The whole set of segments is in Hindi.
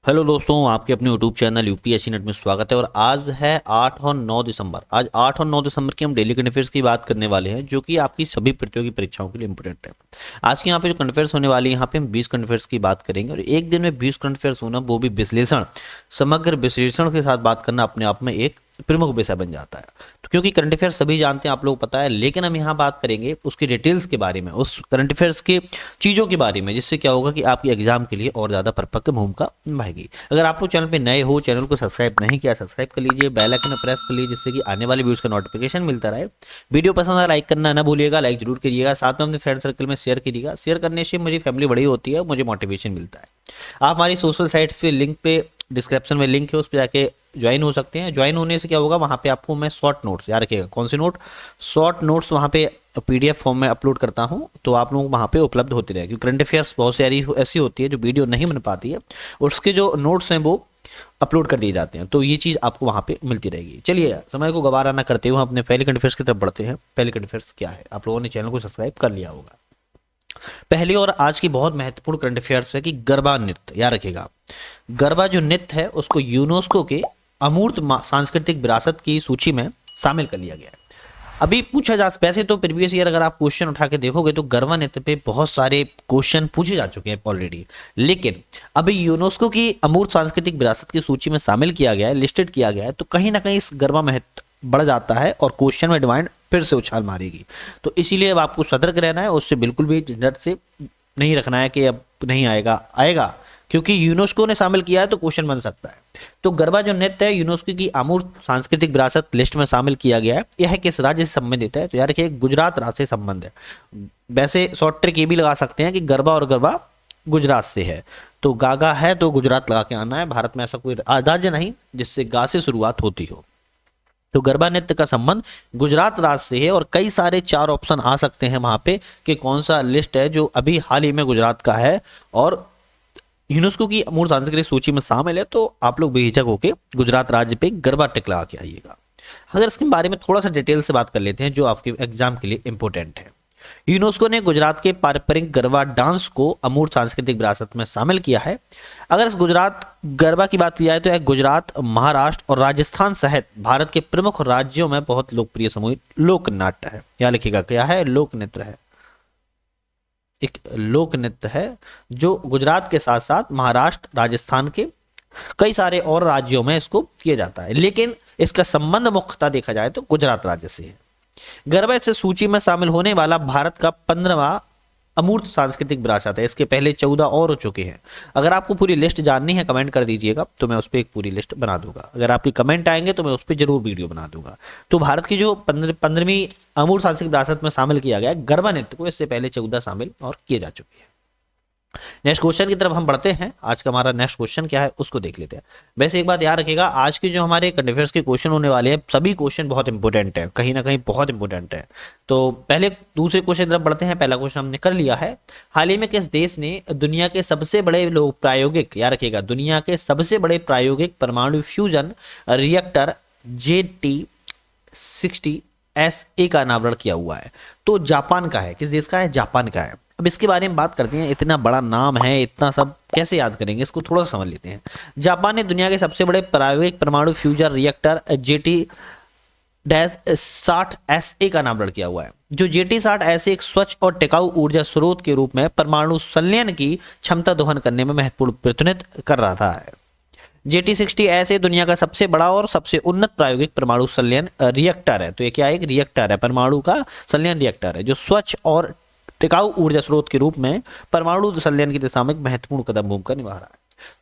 हेलो दोस्तों, आपके अपने यूट्यूब चैनल यूपीएससी नेट में स्वागत है। और आज है 8 और 9 दिसंबर। आज 8 और 9 दिसंबर की हम डेली करंट अफेयर्स की बात करने वाले हैं, जो कि आपकी सभी प्रतियोगी परीक्षाओं के लिए इंपॉर्टेंट है। आज के यहाँ पे जो करंट अफेयर्स होने वाली है, यहाँ पे हम 20 करंट अफेयर्स की बात करेंगे। और एक दिन में 20 करंट अफेयर्स होना, वो भी विश्लेषण, समग्र विश्लेषण के साथ बात करना अपने आप में एक प्रमुख विषय बन जाता है। तो क्योंकि करंट अफेयर्स सभी जानते हैं, आप लोग पता है, लेकिन हम यहाँ बात करेंगे उसकी डिटेल्स के बारे में, उस करंट अफेयर्स की चीज़ों के बारे में, जिससे क्या होगा कि आपकी एग्जाम के लिए और ज़्यादा परिपक्व भूमिका निभाएगी। अगर आप लोग चैनल पे नए हो, चैनल को सब्सक्राइब नहीं किया, सब्सक्राइब कर लीजिए, बेल आइकन प्रेस कर लीजिए, जिससे कि आने वाले वीडियोस का नोटिफिकेशन मिलता रहे। वीडियो पसंद है लाइक करना ना भूलिएगा, लाइक जरूर करिएगा, साथ में अपने फ्रेंड सर्कल में शेयर करिएगा। शेयर करने से मेरी फैमिली बड़ी होती है, मुझे मोटिवेशन मिलता है। आप हमारी सोशल साइट्स पे लिंक पे डिस्क्रिप्शन में लिंक है, उस पर जाके ज्वाइन हो सकते हैं। ज्वाइन होने से क्या होगा, वहाँ पे आपको मैं शॉर्ट नोट्स, याद रखिएगा कौन से नोट, शॉर्ट नोट्स वहाँ पे पीडीएफ फॉर्म में अपलोड करता हूँ, तो आप लोग वहाँ पे उपलब्ध होते रहेंगे। क्योंकि करंट अफेयर्स बहुत सारी ऐसी होती है जो वीडियो नहीं बन पाती है, उसके जो नोट्स हैं वो अपलोड कर दिए जाते हैं, तो ये चीज़ आपको वहाँ पे मिलती रहेगी। चलिए, समय को गवारा ना करते हुए हम अपने पहले करंट अफेयर्स की तरफ बढ़ते हैं। पहले करंट अफेयर्स क्या है, आप लोगों ने चैनल को सब्सक्राइब कर लिया होगा। पहली और आज की बहुत महत्वपूर्ण करंट अफेयर्स है कि गरबा नृत्य, याद रखिएगा, गरबा जो नृत्य है उसको यूनेस्को के अमूर्त सांस्कृतिक विरासत की सूची में शामिल कर लिया गया है। अभी पूछा जा, वैसे तो प्रीवियस ईयर अगर आप क्वेश्चन उठा के देखोगे तो गरबा नृत्य पे बहुत सारे क्वेश्चन पूछे जा चुके हैं ऑलरेडी, लेकिन अभी यूनेस्को की अमूर्त सांस्कृतिक विरासत की सूची में शामिल किया गया है, लिस्टेड किया गया है, तो कहीं ना कहीं इस गरबा महत्व बढ़ जाता है और क्वेश्चन में डिमांड फिर से उछाल मारेगी। तो इसीलिए अब आपको सतर्क रहना है, उससे बिल्कुल भी झंझट से नहीं रखना है कि अब नहीं आएगा, आएगा, क्योंकि यूनेस्को ने शामिल किया है तो क्वेश्चन बन सकता है। तो गरबा जो नृत्य है यूनेस्को की अमूर्त सांस्कृतिक विरासत लिस्ट में शामिल किया गया है। यह किस राज्य से संबंधित है, तो यार देखिए गुजरात राज्य से संबंध है। वैसे शॉर्ट ट्रिक ये भी लगा सकते हैं कि गरबा और गरबा गुजरात से है, तो गागा है तो गुजरात लगा के आना है। भारत में ऐसा कोई राज्य नहीं जिससे गा से शुरुआत होती हो। तो गरबा नृत्य का संबंध गुजरात राज्य से है। और कई सारे 4 ऑप्शन आ सकते हैं वहां पे कि कौन सा लिस्ट है जो अभी हाल ही में गुजरात का है और यूनेस्को की अमूर्त सांस्कृतिक सूची में शामिल है। तो आप लोग बेहिचक होकर गुजरात राज्य पे गरबा टिक लगा के आइएगा। अगर इसके बारे में थोड़ा सा डिटेल से बात कर लेते हैं जो आपके एग्जाम के लिए इंपॉर्टेंट है। यूनेस्को ने गुजरात के पारंपरिक गरबा डांस को अमूर्त सांस्कृतिक विरासत में शामिल किया है। अगर इस गुजरात गरबा की बात की जाए तो यह गुजरात, महाराष्ट्र और राजस्थान सहित भारत के प्रमुख राज्यों में बहुत लोकप्रिय सामूहिक लोक नाट्य है। या लिखिएगा, क्या है, लोक नृत्य है, एक लोक नृत्य है जो गुजरात के साथ साथ महाराष्ट्र, राजस्थान के कई सारे और राज्यों में इसको किया जाता है, लेकिन इसका संबंध मुख्यतः देखा जाए तो गुजरात राज्य से है। गरबा से सूची में शामिल होने वाला भारत का 15वां अमूर्त सांस्कृतिक विरासत है। इसके पहले 14 और हो चुके हैं। अगर आपको पूरी लिस्ट जाननी है कमेंट कर दीजिएगा, तो मैं उस पर एक पूरी लिस्ट बना दूंगा। अगर आपके कमेंट आएंगे तो मैं उस पर जरूर वीडियो बना दूंगा। तो भारत की जो 15वीं अमूर्त सांस्कृतिक विरासत में शामिल किया गया है गरबा नृत्य को, इससे पहले 14 शामिल और किए जा चुके हैं। नेक्स्ट क्वेश्चन की तरफ हम बढ़ते हैं। आज का हमारा नेक्स्ट क्वेश्चन क्या है उसको देख लेते हैं। वैसे एक बात याद रखिएगा, आज के जो हमारे करंट अफेयर्स के क्वेश्चन होने वाले हैं सभी क्वेश्चन बहुत इंपॉर्टेंट है, कहीं ना कहीं बहुत इंपॉर्टेंट है। तो पहले दूसरे क्वेश्चन की तरफ बढ़ते हैं। पहला क्वेश्चन हमने कर लिया है। हाल ही में किस देश ने दुनिया के सबसे बड़े प्रायोगिक, याद रखिएगा, दुनिया के सबसे बड़े प्रायोगिक परमाणु फ्यूजन रिएक्टर JT60SA का अनावरण किया हुआ है? तो जापान का है। किस देश का है? जापान का है। अब इसके बारे में बात करते हैं। इतना बड़ा नाम है, इतना सब कैसे याद करेंगे, इसको थोड़ा सा समझ लेते हैं। जापान ने दुनिया के सबसे बड़े प्रायोगिक परमाणु फ्यूजन रिएक्टर JT60SA का अनावरण किया हुआ है। जो JT60SA एक स्वच्छ और टिकाऊ ऊर्जा स्रोत के रूप में परमाणु संलयन की क्षमता दोहन करने में महत्वपूर्ण प्रतिनिधित्व कर रहा है। JT60SA दुनिया का सबसे बड़ा और सबसे उन्नत प्रायोगिक परमाणु संलयन रिएक्टर है। तो ये क्या है? एक रिएक्टर है, परमाणु का संलयन रिएक्टर है, जो स्वच्छ और टिकाऊ ऊर्जा स्रोत के रूप में परमाणु संलयन की दिशा में एक महत्वपूर्ण कदम भूमिका निभा रहा है।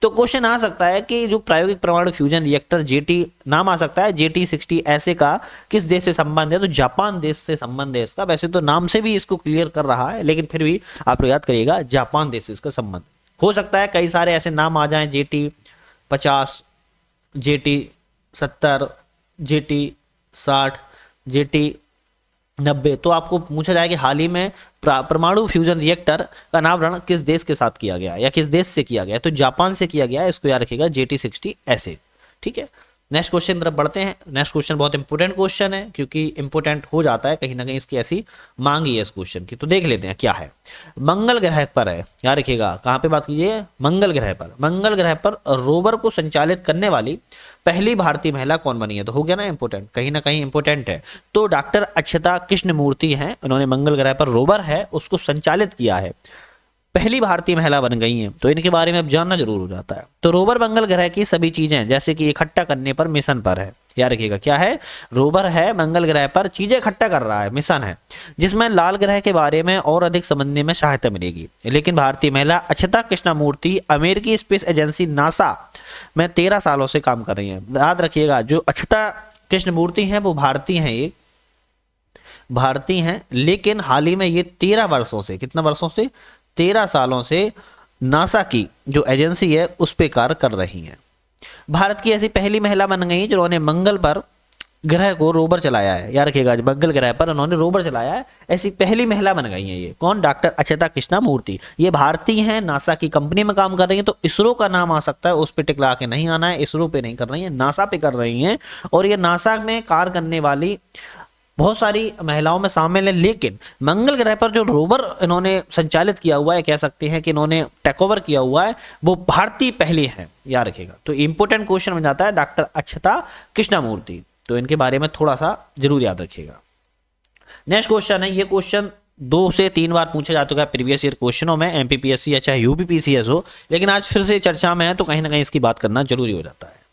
तो क्वेश्चन आ सकता है कि जो प्रायोगिक परमाणु फ्यूजन रिएक्टर JT, नाम आ सकता है JT60SA का किस देश से संबंध है? तो जापान देश से संबंध है इसका। वैसे तो नाम से भी इसको क्लियर कर रहा है, लेकिन फिर भी आप लोग याद करिएगा जापान देश से इसका संबंध। हो सकता है कई सारे ऐसे नाम आ जाएं, JT50, JT70, JT60, JT90, तो आपको पूछा जाए कि हाल ही में परमाणु फ्यूजन रिएक्टर का अनावरण किस देश के साथ किया गया या किस देश से किया गया? तो जापान से किया गया है। इसको याद रखिएगा, JT60SA। ठीक है, नेक्स्ट क्वेश्चन तरफ बढ़ते हैं। नेक्स्ट क्वेश्चन बहुत इंपॉर्टेंट क्वेश्चन है, क्योंकि इंपॉर्टेंट हो जाता है कहीं ना कहीं, इसकी ऐसी मांग ही है इस क्वेश्चन की। तो देख लेते हैं क्या है। मंगल ग्रह पर है, याद रखिएगा कहाँ पे बात कीजिए, मंगल ग्रह पर। मंगल ग्रह पर रोवर को संचालित करने वाली पहली भारतीय महिला कौन बनी है? तो हो गया ना इंपॉर्टेंट, कहीं ना कहीं इंपॉर्टेंट है। तो डॉक्टर अक्षता कृष्णमूर्ति हैं, उन्होंने मंगल ग्रह पर रोवर है उसको संचालित किया है, पहली भारतीय महिला बन गई हैं। तो इनके बारे में अब जानना जरूर हो जाता है। तो रोवर मंगल ग्रह की सभी चीजें जैसे कि इकट्ठा करने पर मिशन पर है, याद रखिएगा क्या है, रोवर है मंगल ग्रह पर चीजें इकट्ठा कर रहा है, मिशन है, जिसमें लाल ग्रह के बारे में और अधिक समझने में सहायता मिलेगी। लेकिन भारतीय महिला अक्षता कृष्णमूर्ति अमेरिकी स्पेस एजेंसी नासा में 13 सालों से काम कर रही हैं। याद रखिएगा जो अक्षता कृष्णमूर्ति हैं वो भारतीय हैं, ये भारतीय हैं, लेकिन हाल ही में ये 13 वर्षों से, कितना वर्षों से, 13 सालों से नासा की जो एजेंसी है उस पर कार्य कर रही हैं। भारत की ऐसी पहली महिला बन गई जिन्होंने मंगल पर ग्रह को रोवर चलाया है, याद रखिएगा मंगल ग्रह पर उन्होंने रोवर चलाया है, ऐसी पहली महिला बन गई हैं। ये कौन? डॉक्टर अक्षता कृष्णमूर्ति। ये भारतीय हैं, नासा की कंपनी में काम कर रही हैं। तो इसरो का नाम आ सकता है, उस पर टिकला के नहीं आना है, इसरो पे नहीं कर रही है, नासा पे कर रही हैं। और ये नासा में कार्य करने वाली बहुत सारी महिलाओं में शामिल है। लेकिन मंगल ग्रह पर जो रोवर इन्होंने संचालित किया हुआ है, कह सकते हैं कि इन्होंने टेक ओवर किया हुआ है, वो भारतीय पहली है, याद रखिएगा। तो इंपॉर्टेंट क्वेश्चन बन जाता है डॉक्टर अक्षता कृष्णमूर्ति, तो इनके बारे में थोड़ा सा जरूर याद रखिएगा। नेक्स्ट क्वेश्चन है, ये क्वेश्चन 2 से 3 बार पूछा जा चुका है प्रीवियस ईयर क्वेश्चनों में, एमपीपीएससी या चाहे यूपीपीसीएस हो, लेकिन आज फिर से चर्चा में है, तो कहीं ना कहीं इसकी बात करना जरूरी हो जाता है।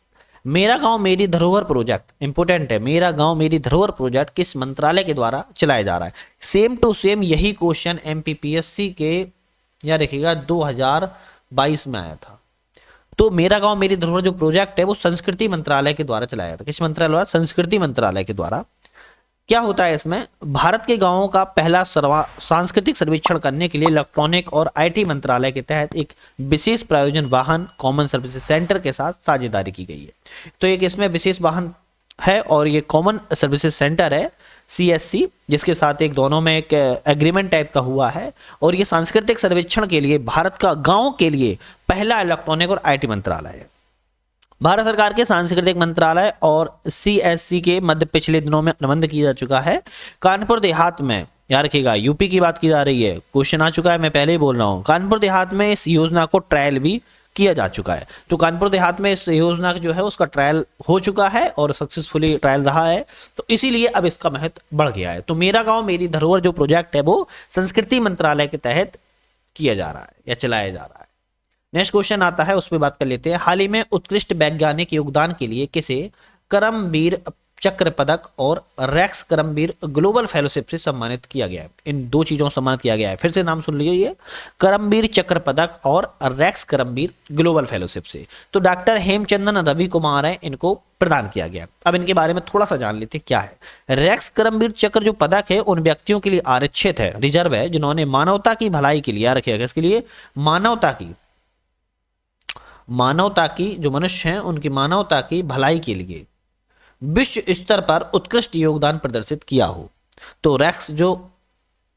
मेरा गांव मेरी धरोहर प्रोजेक्ट, इंपॉर्टेंट है, मेरा गांव मेरी धरोहर प्रोजेक्ट किस मंत्रालय के द्वारा चलाया जा रहा है? सेम टू सेम यही क्वेश्चन एमपीपीएससी के, याद रखिएगा 2022 में आया था। तो मेरा गांव मेरी धरोहर जो प्रोजेक्ट है वो संस्कृति मंत्रालय के द्वारा चलाया था। किस मंत्रालय द्वारा? संस्कृति मंत्रालय के द्वारा। क्या होता है इसमें? भारत के गांवों का पहला सांस्कृतिक सर्वेक्षण करने के लिए इलेक्ट्रॉनिक और आईटी मंत्रालय के तहत एक विशेष प्रायोजन वाहन कॉमन सर्विसेज सेंटर के साथ साझेदारी की गई है। तो एक इसमें विशेष वाहन है और ये कॉमन सर्विसेज सेंटर है सीएससी, जिसके साथ एक दोनों में एक एग्रीमेंट टाइप का हुआ है। और ये सांस्कृतिक सर्वेक्षण के लिए भारत का गाँव के लिए पहला इलेक्ट्रॉनिक और आईटी मंत्रालय है। भारत सरकार के सांस्कृतिक मंत्रालय और सीएससी के मध्य पिछले दिनों में अनुबंध किया जा चुका है। कानपुर देहात में, याद रखिएगा यूपी की बात की जा रही है, क्वेश्चन आ चुका है, मैं पहले ही बोल रहा हूँ, कानपुर देहात में इस योजना को ट्रायल भी किया जा चुका है। तो कानपुर देहात में इस योजना जो है उसका ट्रायल हो चुका है और सक्सेसफुली ट्रायल रहा है, तो इसीलिए अब इसका महत्व बढ़ गया है। तो मेरा गाँव मेरी धरोहर जो प्रोजेक्ट है वो संस्कृति मंत्रालय के तहत किया जा रहा है या चलाया जा रहा है। नेक्स्ट क्वेश्चन आता है, उस पर बात कर लेते हैं। हाल ही में उत्कृष्ट वैज्ञानिक योगदान के लिए किसे करमवीर चक्र पदक और रेक्स करमवीर ग्लोबल फेलोशिप से सम्मानित किया गया है? इन 2 चीजों से सम्मानित किया गया है, फिर से नाम सुन लीजिए, ये करमवीर चक्र पदक और रेक्स करमवीर ग्लोबल फेलोशिप से। तो डॉक्टर हेमचंदन रवि कुमार है, इनको प्रदान किया गया। अब इनके बारे में थोड़ा सा जान लेते हैं क्या है। रेक्स करमवीर चक्र जो पदक है उन व्यक्तियों के लिए आरक्षित है, रिजर्व है, जिन्होंने मानवता की भलाई के लिए, रखिएगा इसके लिए, मानवता की जो मनुष्य हैं उनकी मानवता की भलाई के लिए विश्व स्तर पर उत्कृष्ट योगदान प्रदर्शित किया हो। तो रेक्स जो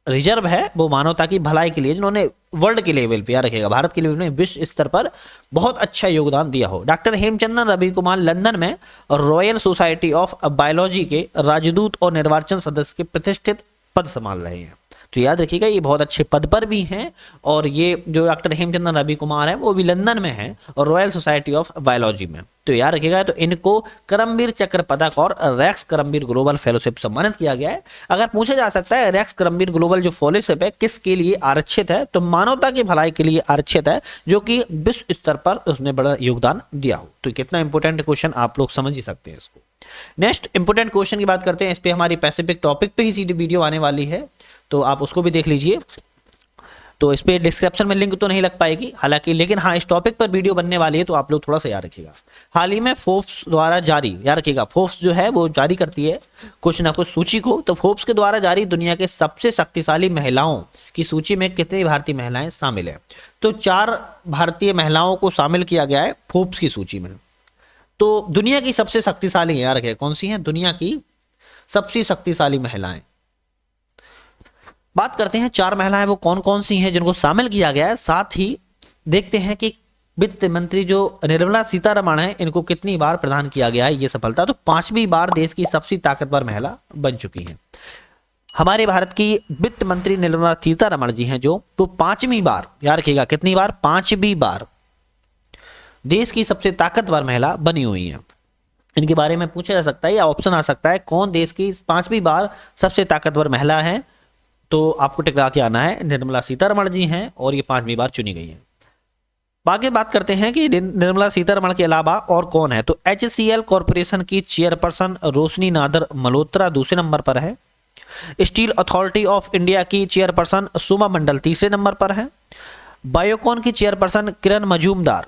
रिजर्व है वो मानवता की भलाई के लिए, जिन्होंने वर्ल्ड के लेवल पे, याद रखिएगा भारत के लेवल में विश्व स्तर पर बहुत अच्छा योगदान दिया हो। डॉक्टर हेमचंदन रवि कुमार लंदन में रॉयल सोसाइटी ऑफ बायोलॉजी के राजदूत और निर्वाचन सदस्य के प्रतिष्ठित पद संभाल रहे हैं। तो याद रखिएगा ये बहुत अच्छे पद पर भी हैं, और ये जो डॉक्टर हेमचंदन रवि कुमार है वो भी लंदन में है और रॉयल सोसाइटी ऑफ बायोलॉजी में। तो याद रखिएगा, तो इनको करमवीर चक्र पदक और रेक्स करमवीर ग्लोबल फेलोशिप सम्मानित किया गया है। अगर पूछा जा सकता है रेक्स करमवीर ग्लोबल जो फेलोशिप है किसके लिए आरक्षित है, तो मानवता की भलाई के लिए आरक्षित है, जो कि विश्व स्तर पर उसने बड़ा योगदान दिया हो। तो कितना इंपॉर्टेंट क्वेश्चन, आप लोग समझ ही सकते हैं इसको। नेक्स्ट इंपॉर्टेंट क्वेश्चन की बात करते हैं, इस पे हमारी पैसिफिक टॉपिक पे ही सीधी वीडियो आने वाली है, तो आप उसको भी देख लीजिए। तो इस पे डिस्क्रिप्शन में लिंक तो नहीं लग पाएगी हालांकि, लेकिन हाँ इस टॉपिक पर वीडियो बनने वाली है, तो आप लोग थोड़ा सा याद रखिएगा। हाल ही में फोर्ब्स द्वारा जारी, याद रखिएगा फोर्ब्स जो है वो जारी करती है कुछ ना कुछ सूची को, तो फोर्ब्स के द्वारा जारी दुनिया के सबसे शक्तिशाली महिलाओं की सूची में कितनी भारतीय महिलाएं शामिल है? तो 4 भारतीय महिलाओं को शामिल किया गया है फोर्ब्स की सूची में। तो दुनिया की सबसे शक्तिशाली, याद रखिएगा कौन सी है, दुनिया की सबसे शक्तिशाली महिलाएं। बात करते हैं 4 महिलाएं वो कौन कौन सी हैं जिनको शामिल किया गया है, साथ ही देखते हैं कि वित्त मंत्री जो निर्मला सीतारमण है, इनको कितनी बार प्रदान किया गया है ये सफलता? तो 5वीं बार देश की सबसे ताकतवर महिला बन चुकी हैं। हमारे भारत की वित्त मंत्री निर्मला सीतारमण जी हैं जो, तो 5वीं बार, याद रखिएगा कितनी बार? 5वीं बार देश की सबसे ताकतवर महिला बनी हुई है। इनके बारे में पूछा जा सकता है या ऑप्शन आ सकता है, कौन देश की 5वीं बार सबसे ताकतवर महिला है? तो आपको टिकरा के आना है, निर्मला सीतारमण जी हैं और ये 5वीं बार चुनी गई हैं। आगे बात करते हैं कि निर्मला सीतारमण के अलावा और कौन है। तो HCL कॉरपोरेशन की चेयरपर्सन रोशनी नादर मल्होत्रा दूसरे नंबर पर है। स्टील अथॉरिटी ऑफ इंडिया की चेयरपर्सन सुमा मंडल तीसरे नंबर पर है। बायोकॉन की चेयरपर्सन किरण मजूमदार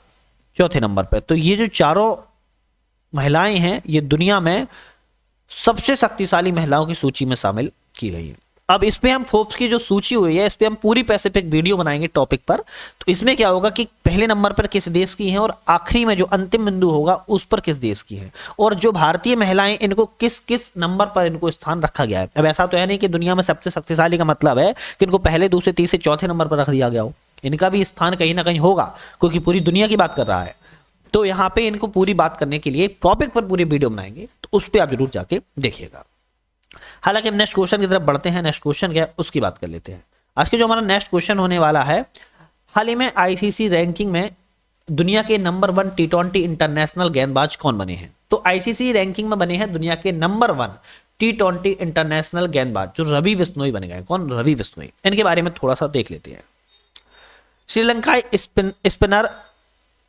चौथे नंबर पर। तो ये जो चारों महिलाएं हैं, ये दुनिया में सबसे शक्तिशाली महिलाओं की सूची में शामिल की गई है। अब इस पे हम फोर्ब्स की जो सूची हुई है, इस पे हम पूरी पैसिफिक वीडियो बनाएंगे टॉपिक पर। तो इसमें क्या होगा कि पहले नंबर पर किस देश की हैं और आखिरी में जो अंतिम बिंदु होगा उस पर किस देश की हैं, और जो भारतीय महिलाएं, इनको किस किस नंबर पर इनको स्थान रखा गया है। अब ऐसा तो है नहीं कि दुनिया में सबसे शक्तिशाली का मतलब है कि इनको पहले, दूसरे, तीसरे, चौथे नंबर पर रख दिया गया हो। इनका भी स्थान कहीं ना कहीं होगा, क्योंकि पूरी दुनिया की बात कर रहा है। तो यहाँ पे इनको पूरी बात करने के लिए टॉपिक पर पूरी वीडियो बनाएंगे, तो उस पर आप जरूर जाके देखिएगा। हालांकि हम नेक्स्ट क्वेश्चन की तरफ बढ़ते हैं। नेक्स्ट क्वेश्चन क्या है उसकी बात कर लेते हैं। आज के जो हमारा नेक्स्ट क्वेश्चन होने वाला है, हाल ही में ICC रैंकिंग में दुनिया के नंबर 1 T20 इंटरनेशनल गेंदबाज कौन बने हैं? तो ICC रैंकिंग में बने हैं दुनिया के नंबर 1 T20 इंटरनेशनल गेंदबाज, जो रवि बिश्नोई बन गए। कौन? रवि बिश्नोई। इनके बारे में थोड़ा सा देख लेते हैं। श्रीलंका स्पिनर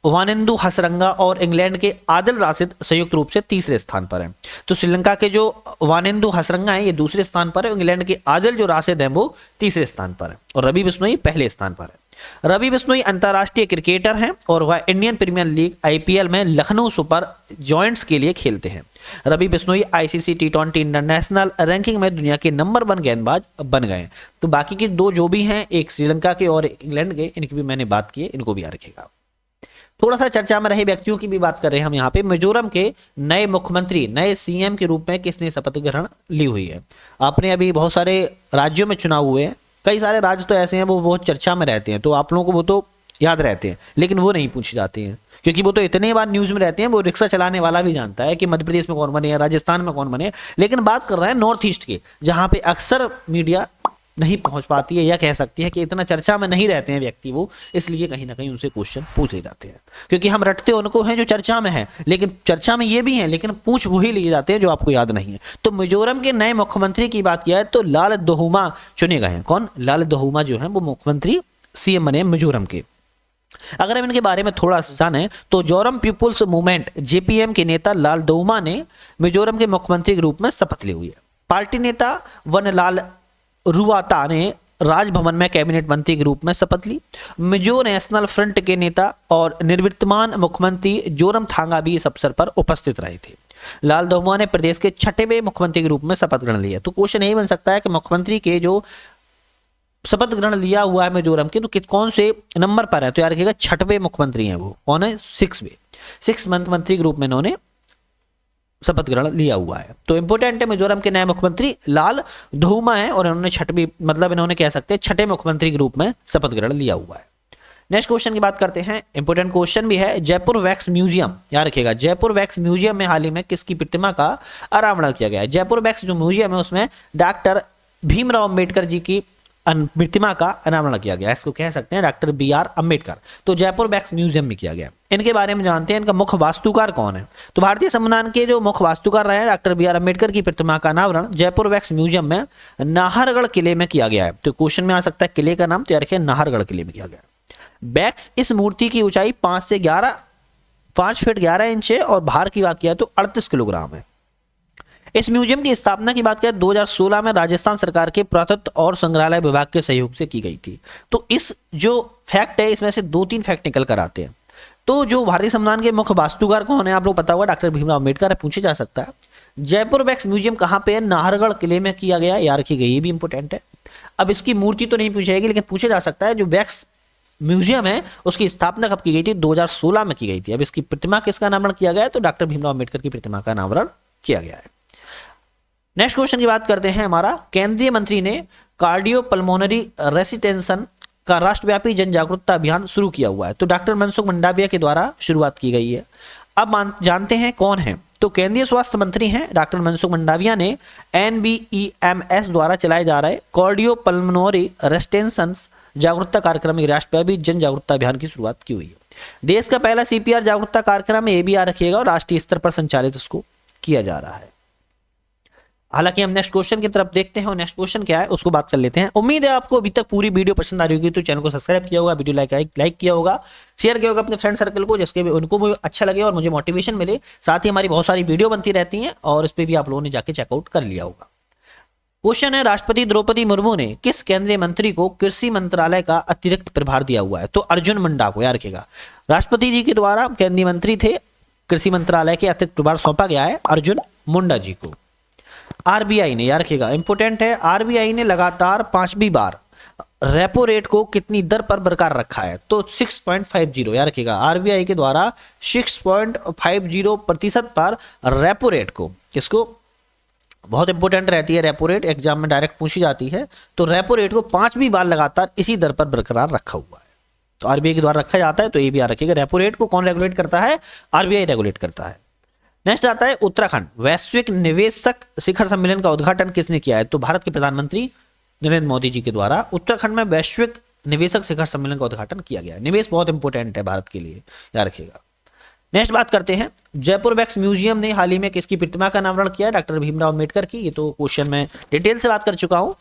वानिंदु हसरंगा और इंग्लैंड के आदिल राशिद संयुक्त रूप से तीसरे स्थान पर हैं। तो श्रीलंका के जो वानिंदु हसरंगा हैं ये दूसरे स्थान पर है, इंग्लैंड के आदिल जो राशिद हैं वो तीसरे स्थान पर है, और रवि बिश्नोई पहले स्थान पर है। रवि बिश्नोई अंतर्राष्ट्रीय क्रिकेटर हैं और वह इंडियन प्रीमियर लीग IPL में लखनऊ सुपर जॉयंट्स के लिए खेलते हैं। Ravi Bishnoi ICC T20 international ranking में दुनिया के नंबर 1 गेंदबाज बन गए। तो बाकी के दो जो भी हैं, एक श्रीलंका के और एक इंग्लैंड के, इनकी भी मैंने बात की है, इनको भी याद रखेगा। थोड़ा सा चर्चा में रहे व्यक्तियों की भी बात कर रहे हैं हम यहाँ पे। मिजोरम के नए मुख्यमंत्री, नए CM के रूप में किसने शपथ ग्रहण ली हुई है? आपने अभी बहुत सारे राज्यों में चुनाव हुए हैं, कई सारे राज्य तो ऐसे हैं वो बहुत चर्चा में रहते हैं, तो आप लोगों को वो तो याद रहते हैं, लेकिन वो नहीं पूछे जाते हैं, क्योंकि वो तो इतने बार न्यूज़ में रहते हैं, वो रिक्शा चलाने वाला भी जानता है कि मध्य प्रदेश में कौन बने, राजस्थान में कौन बने। लेकिन बात कर रहे हैं नॉर्थ ईस्ट की, जहाँ पे अक्सर मीडिया नहीं पहुंच पाती है, या कह सकती है कि इतना चर्चा में नहीं रहते हैं व्यक्ति वो, इसलिए कहीं ना कहीं उनसे क्वेश्चन पूछे जाते हैं, क्योंकि हम रटते उनको हैं जो चर्चा में है, लेकिन चर्चा में ये भी है, लेकिन पूछ वही लिए जाते हैं जो आपको याद नहीं है। तो मिजोरम के नए मुख्यमंत्री की बात किया है तो लाल दोहुमा चुने गए हैं। कौन? लाल दोहुमा जो है वो मुख्यमंत्री CM बने मिजोरम के। अगर हम इनके बारे में थोड़ा जाने तो जोरम पीपुल्स मूवमेंट JPM के नेता लाल दोहुमा ने मिजोरम के मुख्यमंत्री के रूप में शपथ ली हुई है। पार्टी नेता वनलाल रुवाता ने राजभवन में कैबिनेट मंत्री के रूप में शपथ ली। मिजो नेशनल फ्रंट के नेता और निर्वित्तमान मुख्यमंत्री जोरमथांगा भी इस अवसर पर उपस्थित रहे थे। लाल दोहुमा ने प्रदेश के 6वें मुख्यमंत्री के रूप में शपथ ग्रहण लिया। तो क्वेश्चन यही बन सकता है कि मुख्यमंत्री के जो शपथ ग्रहण लिया हुआ है मिजोरम के, तो कौन से नंबर पर है? तो याद रखिएगा 6वें मुख्यमंत्री हैं वो। कौन है? 6 मुख्यमंत्री के रूप में इन्होंने शपथ ग्रहण लिया हुआ है। तो इंपोर्टेंट है, मिजोरम के नए मुख्यमंत्री लाल दोहुमा है और इन्होंने 6वीं, मतलब इन्होंने कह सकते हैं 6ठे मुख्यमंत्री के रूप में शपथ ग्रहण लिया हुआ है। नेक्स्ट क्वेश्चन की बात करते हैं। इंपोर्टेंट क्वेश्चन भी है। जयपुर वैक्स म्यूजियम, याद रखिएगा जयपुर वैक्स म्यूजियम में हाल ही में किसकी प्रतिमा का अनावरण किया गया है? जयपुर वैक्स जो म्यूजियम है उसमें डॉक्टर भीमराव अंबेडकर जी की प्रतिमा का अनावरण किया गया। इसको कह सकते हैं डॉक्टर BR अंबेडकर। तो जयपुर वैक्स म्यूजियम में किया गया। इनके बारे में जानते हैं, इनका मुख्य वास्तुकार कौन है? तो भारतीय संविधान के जो मुख्य वास्तुकार रहे हैं डॉक्टर BR अंबेडकर की प्रतिमा का अनावरण जयपुर वैक्स म्यूजियम में नाहरगढ़ किले में किया गया है। तो क्वेश्चन में आ सकता है किले का नाम, तो याद रखिए नाहरगढ़ किले में किया गया। वैक्स इस मूर्ति की ऊंचाई 5 फीट 11 इंच है और भार की बात किया तो 38 किलोग्राम है। इस म्यूजियम की स्थापना की बात करें 2016 में राजस्थान सरकार के पुरातत्व और संग्रहालय विभाग के सहयोग से की गई थी। तो इस जो फैक्ट है इसमें से 2-3 फैक्ट निकल कर आते हैं। तो जो भारतीय संविधान के मुख्य वास्तुकार कौन है? आप लोग पता होगा डॉक्टर भीमराव अंबेडकर है, पूछे जा सकता है। जयपुर वैक्स म्यूजियम कहाँ पे है? नाहरगढ़ किले में किया गया, याद रखी गई, ये भी इंपॉर्टेंट है। अब इसकी मूर्ति तो नहीं पूछी जाएगी, लेकिन पूछा जा सकता है जो वैक्स म्यूजियम है उसकी स्थापना कब की गई थी? 2016 में की गई थी। अब इसकी प्रतिमा किसका अनावरण किया गया है? तो डॉक्टर भीमराव अंबेडकर की प्रतिमा का अनावरण किया गया है। नेक्स्ट क्वेश्चन की बात करते हैं हमारा। केंद्रीय मंत्री ने कार्डियोपल्मोनरी रेसिटेंशन का राष्ट्रव्यापी जन जागरूकता अभियान शुरू किया हुआ है? तो डॉक्टर मनसुख मंडाविया के द्वारा शुरुआत की गई है। अब जानते हैं कौन है। तो केंद्रीय स्वास्थ्य मंत्री हैं डॉक्टर मनसुख मंडाविया ने NBEMS द्वारा चलाए जा रहे कार्डियोपल्मोनरी रेसिस्टेंस जागरूकता कार्यक्रम में राष्ट्रव्यापी जन जागरूकता अभियान की शुरुआत की हुई है। देश का पहला CPR जागरूकता कार्यक्रम ये भी याद रखिएगा और राष्ट्रीय स्तर पर संचालित इसको किया जा रहा है। हालांकि हम नेक्स्ट क्वेश्चन की तरफ देखते हैं और नेक्स्ट क्वेश्चन क्या है उसको बात कर लेते हैं। उम्मीद है आपको अभी तक पूरी वीडियो पसंद आ रही होगी, तो चैनल को सब्सक्राइब किया होगा, वीडियो लाइक किया होगा, शेयर किया होगा अपने फ्रेंड सर्कल को, जिसके भी उनको भी अच्छा लगे और मुझे मोटिवेशन मिले। साथ ही हमारी बहुत सारी वीडियो बनती रहती हैं और इस पर भी आप लोगों ने जाके चेकआउट कर लिया होगा। क्वेश्चन है, राष्ट्रपति द्रौपदी मुर्मू ने किस केंद्रीय मंत्री को कृषि मंत्रालय का अतिरिक्त प्रभार दिया हुआ है? तो अर्जुन मुंडा को। याद रखिएगा, राष्ट्रपति जी के द्वारा केंद्रीय मंत्री थे, कृषि मंत्रालय के अतिरिक्त प्रभार सौंपा गया है अर्जुन मुंडा जी को। RBI ने, याद रखिएगा इंपोर्टेंट है, RBI ने लगातार 5वीं बार रेपो रेट को कितनी दर पर बरकरार रखा है? तो 6.50। याद रखिएगा RBI के द्वारा 6.50% पर रेपो रेट को, किसको, बहुत इंपॉर्टेंट रहती है रेपो रेट, एग्जाम में डायरेक्ट पूछी जाती है। तो रेपो रेट को 5वीं बार लगातार इसी दर पर बरकरार रखा हुआ है, तो RBI के द्वारा रखा जाता है। तो ये भी याद रखिएगा, रेपो रेट को कौन रेगुलेट करता है? RBI रेगुलेट करता है। नेक्स्ट आता है उत्तराखंड वैश्विक निवेशक शिखर सम्मेलन का उद्घाटन किसने किया है? तो भारत के प्रधानमंत्री नरेंद्र मोदी जी के द्वारा उत्तराखंड में वैश्विक निवेशक शिखर सम्मेलन का उद्घाटन किया गया है। निवेश बहुत इंपॉर्टेंट है भारत के लिए, याद रखिएगा। नेक्स्ट बात करते हैं, जयपुर वैक्स म्यूजियम ने हाल ही में किसकी प्रतिमा का अनावरण किया? डॉक्टर भीमराव अम्बेडकर की। ये तो क्वेश्चन में डिटेल से बात कर चुका हूं।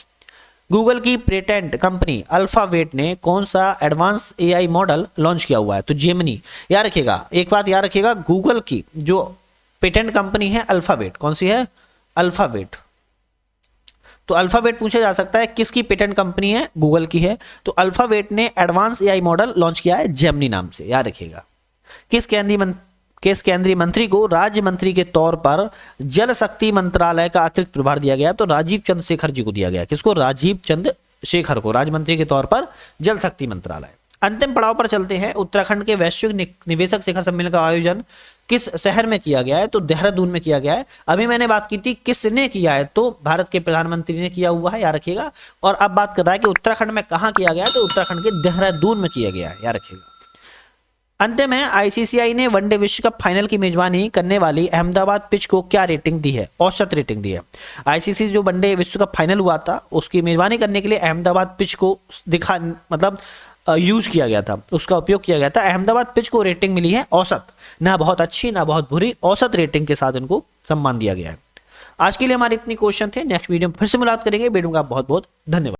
गूगल की पेटेंट कंपनी अल्फाबेट ने कौन सा एडवांस AI मॉडल लॉन्च किया हुआ है? तो जेमिनी। याद रखिएगा, एक बात याद रखिएगा, गूगल की जो पेटेंट कंपनी है अल्फाबेट, कौन सी है? अल्फाबेट। तो अल्फाबेट पूछा जा सकता है किसकी पेटेंट कंपनी है? गूगल की है। तो अल्फाबेट ने एडवांस AI मॉडल लॉन्च किया है जेमिनी नाम से, याद रखिएगा। किस केंद्रीय मंत्री को राज्य मंत्री के तौर पर जल शक्ति मंत्रालय का अतिरिक्त प्रभार दिया गया? तो राजीव चंद्रशेखर जी को दिया गया। किसको? राजीव चंद्रशेखर को राज्य मंत्री के तौर पर जल शक्ति मंत्रालय। अंतिम पड़ाव पर चलते हैं, उत्तराखंड के वैश्विक निवेशक शिखर सम्मेलन का आयोजन किस शहर में किया गया है? तो देहरादून में किया गया है। अभी मैंने बात की थी किसने किया है, तो भारत के प्रधानमंत्री ने किया हुआ है, याद रखिएगा। और अब बात कर रहा है कि उत्तराखंड में कहां किया गया है? तो उत्तराखंड के देहरादून में किया गया है, याद रखिएगा। अंतिम है, ICCI ने वनडे विश्व कप फाइनल की मेजबानी करने वाली अहमदाबाद पिच को क्या रेटिंग दी है? औसत रेटिंग दी है। ICC जो वनडे विश्व कप फाइनल हुआ था उसकी मेजबानी करने के लिए अहमदाबाद पिच को यूज किया गया था, उसका उपयोग किया गया था। अहमदाबाद पिच को रेटिंग मिली है औसत, ना बहुत अच्छी ना बहुत बुरी, औसत रेटिंग के साथ इनको सम्मान दिया गया है। आज के लिए हमारे इतने क्वेश्चन थे। नेक्स्ट वीडियो में फिर से मुलाकात करेंगे। वीडियो का बहुत बहुत धन्यवाद।